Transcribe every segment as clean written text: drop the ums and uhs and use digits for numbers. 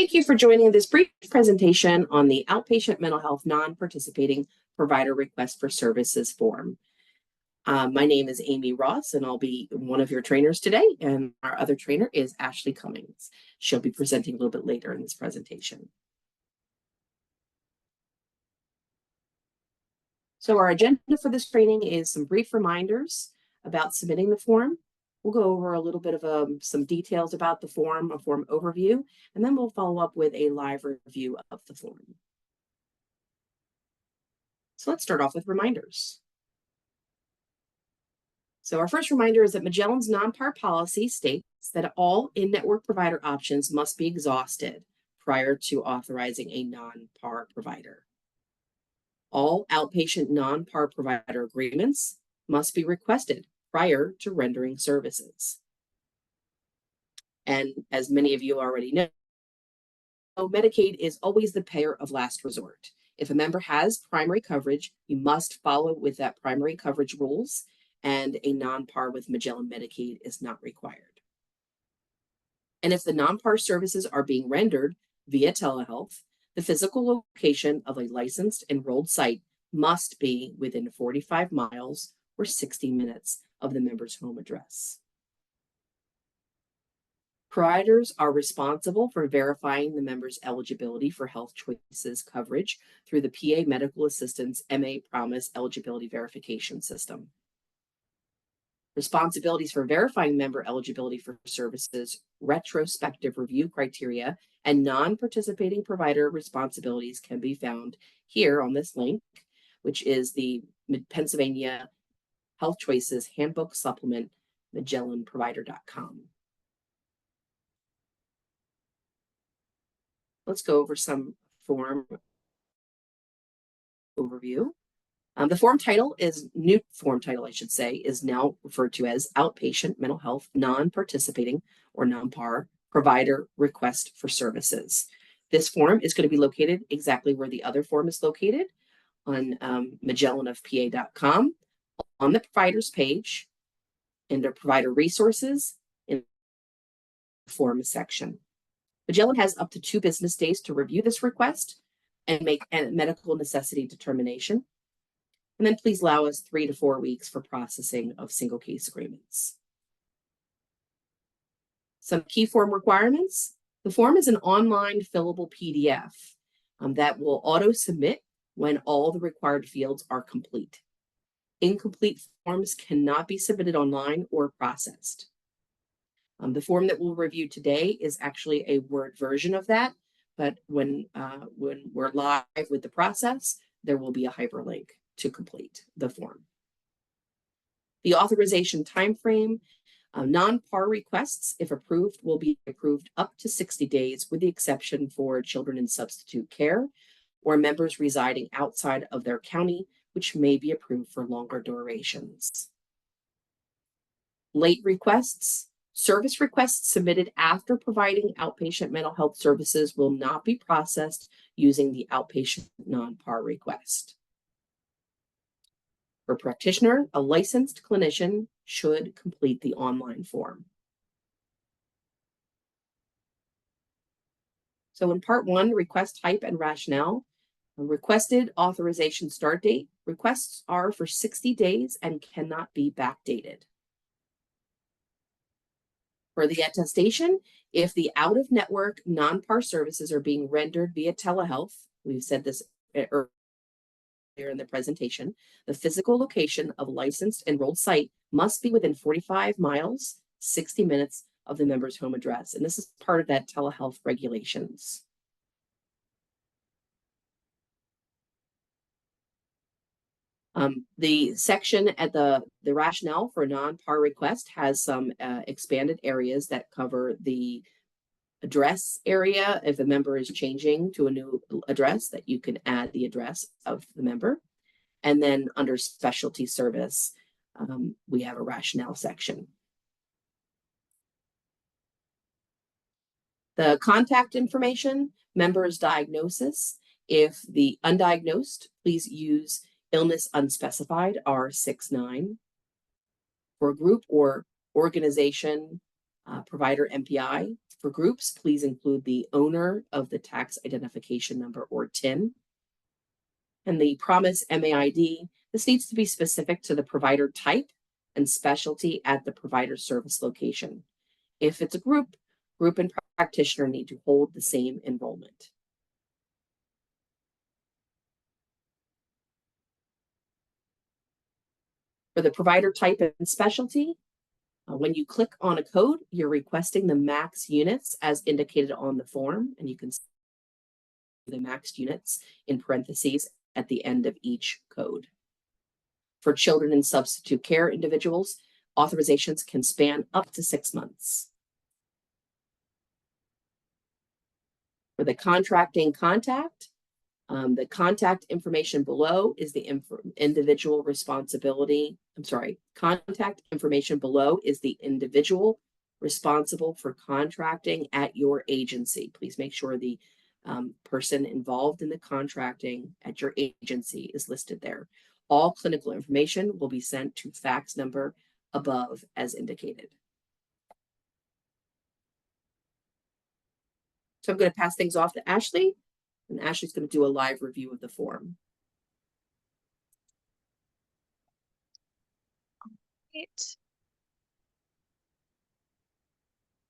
Thank you for joining this brief presentation on the Outpatient Mental Health Non-Participating Provider Request for Services form. My name is Amy Ross, and I'll be one of your trainers today, and our other trainer is Ashley Cummings. She'll be presenting a little bit later in this presentation. So our agenda for this training is some brief reminders about submitting the form. We'll go over a little bit of some details about the form, a form overview, and then we'll follow up with a live review of the form. So let's start off with reminders. So our first reminder is that Magellan's non-par policy states that all in-network provider options must be exhausted prior to authorizing a non-par provider. All outpatient non-par provider agreements must be requested prior to rendering services. And as many of you already know, Medicaid is always the payer of last resort. If a member has primary coverage, you must follow with that primary coverage rules, and a non-par with Magellan Medicaid is not required. And if the non-par services are being rendered via telehealth, the physical location of a licensed enrolled site must be within 45 miles or 60 minutes of the member's home address. Providers are responsible for verifying the member's eligibility for health choices coverage through the PA Medical Assistance MA Promise Eligibility Verification System. Responsibilities for verifying member eligibility for services, retrospective review criteria, and non-participating provider responsibilities can be found here on this link, which is the Pennsylvania Health Choices Handbook Supplement, MagellanProvider.com. Let's go over some form overview. The form title is, new form title, I should say, is now referred to as Outpatient Mental Health Non-Participating or Non-PAR Provider Request for Services. This form is going to be located exactly where the other form is located on MagellanofPA.com on the providers page under provider resources in the form section. Magellan has up to 2 business days to review this request and make a medical necessity determination. And then please allow us 3 to 4 weeks for processing of single case agreements. Some key form requirements. The form is an online fillable PDF that will auto-submit when all the required fields are complete. Incomplete forms cannot be submitted online or processed. The form that we'll review today is actually a Word version of that, but when we're live with the process, there will be a hyperlink to complete the form. The authorization timeframe, non-PAR requests, if approved, will be approved up to 60 days, with the exception for children in substitute care or members residing outside of their county, which may be approved for longer durations. Late requests. Service requests submitted after providing outpatient mental health services will not be processed using the outpatient non-PAR request. For practitioner, a licensed clinician should complete the online form. So in part 1, request type and rationale. Requested authorization start date. Requests are for 60 days and cannot be backdated. For the attestation, if the out-of-network non-PAR services are being rendered via telehealth, we've said this earlier in the presentation, the physical location of a licensed enrolled site must be within 45 miles, 60 minutes of the member's home address. And this is part of that telehealth regulations. The section at the rationale for non-PAR request has some expanded areas that cover the address area. If a member is changing to a new address, that you can add the address of the member. And then under specialty service, we have a rationale section. The contact information, member's diagnosis. If the undiagnosed, please use illness unspecified, R69. For group or organization, provider MPI For groups, please include the owner of the tax identification number or TIN. And the Promise MAID, this needs to be specific to the provider type and specialty at the provider service location. If it's a group and practitioner need to hold the same enrollment. For the provider type and specialty, when you click on a code, you're requesting the max units as indicated on the form, and you can see the max units in parentheses at the end of each code. For children in substitute care individuals, authorizations can span up to 6 months. For the contracting contact, the contact information below is the individual responsibility. Contact information below is the individual responsible for contracting at your agency. Please make sure the person involved in the contracting at your agency is listed there. All clinical information will be sent to fax number above as indicated. So I'm going to pass things off to Ashley, and Ashley's going to do a live review of the form. Great.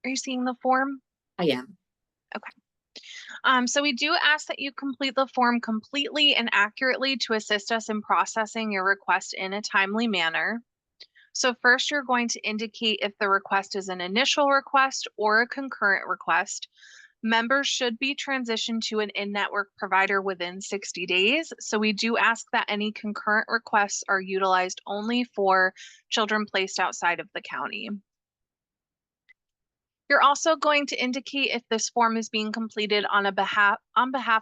Are you seeing the form? I am. Okay. So we do ask that you complete the form completely and accurately to assist us in processing your request in a timely manner. So first, you're going to indicate if the request is an initial request or a concurrent request. Members should be transitioned to an in-network provider within 60 days. So we do ask that any concurrent requests are utilized only for children placed outside of the county. You're also going to indicate if this form is being completed on behalf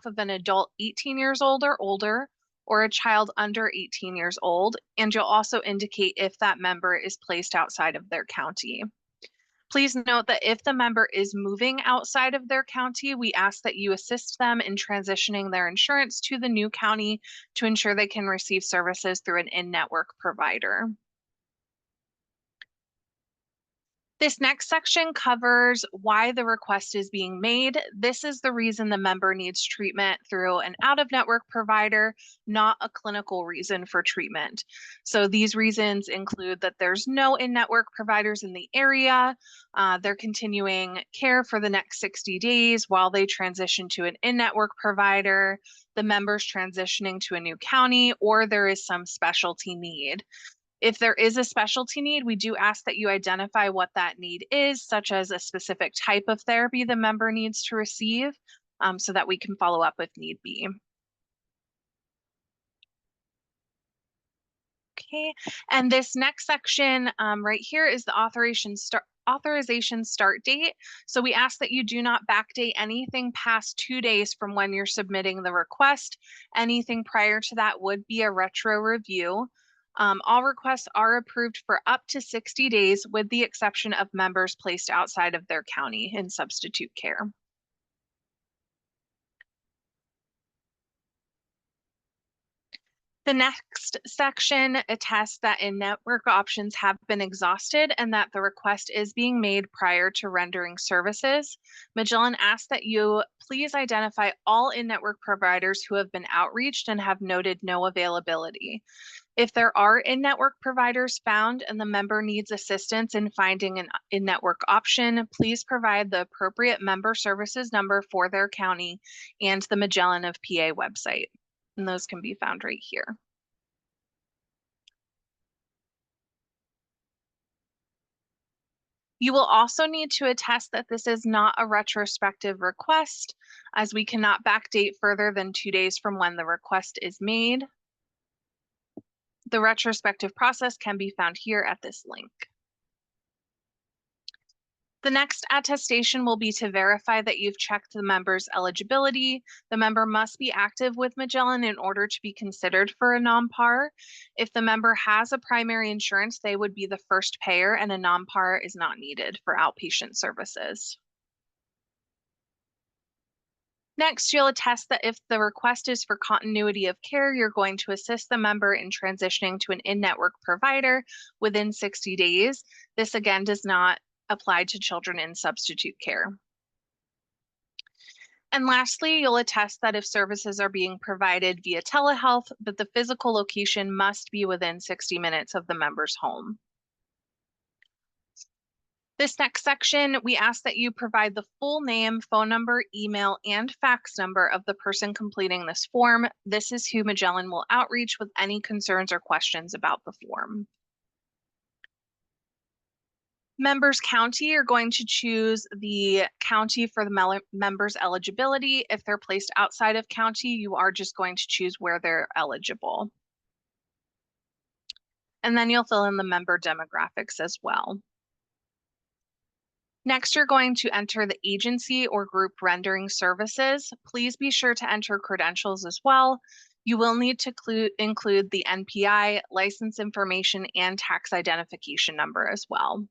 of an adult 18 years old or older, or a child under 18 years old, and you'll also indicate if that member is placed outside of their county. Please note that if the member is moving outside of their county, we ask that you assist them in transitioning their insurance to the new county to ensure they can receive services through an in-network provider. This next section covers why the request is being made. This is the reason the member needs treatment through an out-of-network provider, not a clinical reason for treatment. So these reasons include that there's no in-network providers in the area, they're continuing care for the next 60 days while they transition to an in-network provider, the member's transitioning to a new county, or there is some specialty need. If there is a specialty need, we do ask that you identify what that need is, such as a specific type of therapy the member needs to receive, so that we can follow up if need be. Okay, and this next section right here is the authorization start date. So we ask that you do not backdate anything past 2 days from when you're submitting the request. Anything prior to that would be a retro review. All requests are approved for up to 60 days, with the exception of members placed outside of their county in substitute care. The next section attests that in-network options have been exhausted and that the request is being made prior to rendering services. Magellan asks that you please identify all in-network providers who have been outreached and have noted no availability. If there are in-network providers found and the member needs assistance in finding an in-network option, please provide the appropriate member services number for their county and the Magellan of PA website. And those can be found right here. You will also need to attest that this is not a retrospective request, as we cannot backdate further than 2 days from when the request is made. The retrospective process can be found here at this link. The next attestation will be to verify that you've checked the member's eligibility. The member must be active with Magellan in order to be considered for a non-par. If the member has a primary insurance, they would be the first payer, and a non-par is not needed for outpatient services. Next, you'll attest that if the request is for continuity of care, you're going to assist the member in transitioning to an in-network provider within 60 days. This again does not apply to children in substitute care. And lastly, you'll attest that if services are being provided via telehealth, but the physical location must be within 60 minutes of the member's home. This next section, we ask that you provide the full name, phone number, email, and fax number of the person completing this form. This is who Magellan will outreach with any concerns or questions about the form. Members county are going to choose the county for the members' eligibility. If they're placed outside of county, you are just going to choose where they're eligible. And then you'll fill in the member demographics as well. Next, you're going to enter the agency or group rendering services. Please be sure to enter credentials as well. You will need to include the NPI, license information, and tax identification number as well.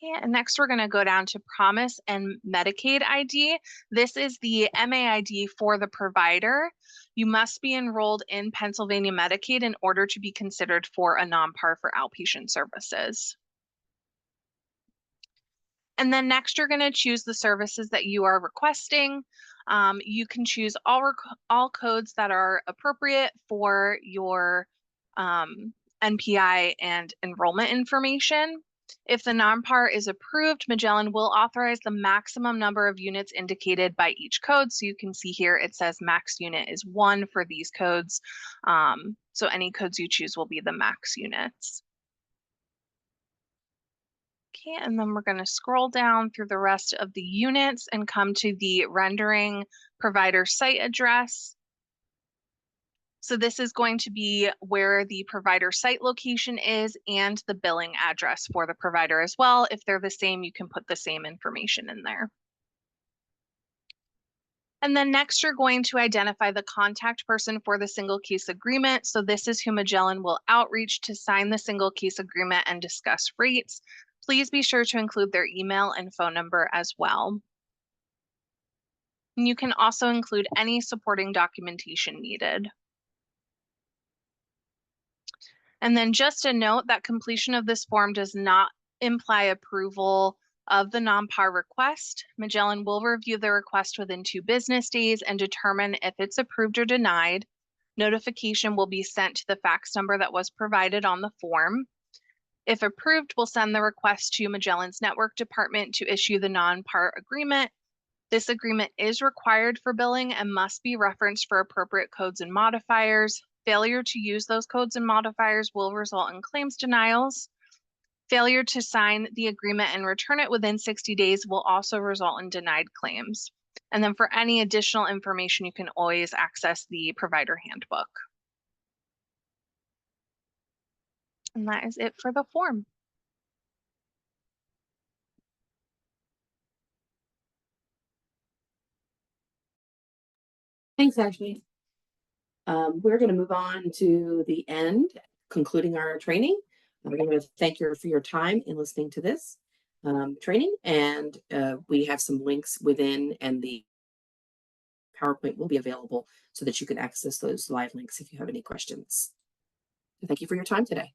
Okay, and next we're going to go down to Promise and Medicaid ID. This is the MAID for the provider. You must be enrolled in Pennsylvania Medicaid in order to be considered for a non-par for outpatient services. And then next you're going to choose the services that you are requesting. You can choose all codes that are appropriate for your NPI and enrollment information. If the non-par is approved, Magellan will authorize the maximum number of units indicated by each code. So you can see here it says max unit is 1 for these codes. So any codes you choose will be the max units. Okay, and then we're going to scroll down through the rest of the units and come to the rendering provider site address. So this is going to be where the provider site location is and the billing address for the provider as well. If they're the same, you can put the same information in there. And then next, you're going to identify the contact person for the single case agreement. So this is who Magellan will outreach to sign the single case agreement and discuss rates. Please be sure to include their email and phone number as well. And you can also include any supporting documentation needed. And then just a note that completion of this form does not imply approval of the non-par request. Magellan will review the request within 2 business days and determine if it's approved or denied. Notification will be sent to the fax number that was provided on the form. If approved, we'll send the request to Magellan's network department to issue the non-par agreement. This agreement is required for billing and must be referenced for appropriate codes and modifiers. Failure to use those codes and modifiers will result in claims denials. Failure to sign the agreement and return it within 60 days will also result in denied claims. And then for any additional information, you can always access the provider handbook. And that is it for the form. Thanks, Ashley. We're going to move on to the end, concluding our training. We're going to thank you for your time in listening to this training, and we have some links within, and the PowerPoint will be available so that you can access those live links if you have any questions. Thank you for your time today.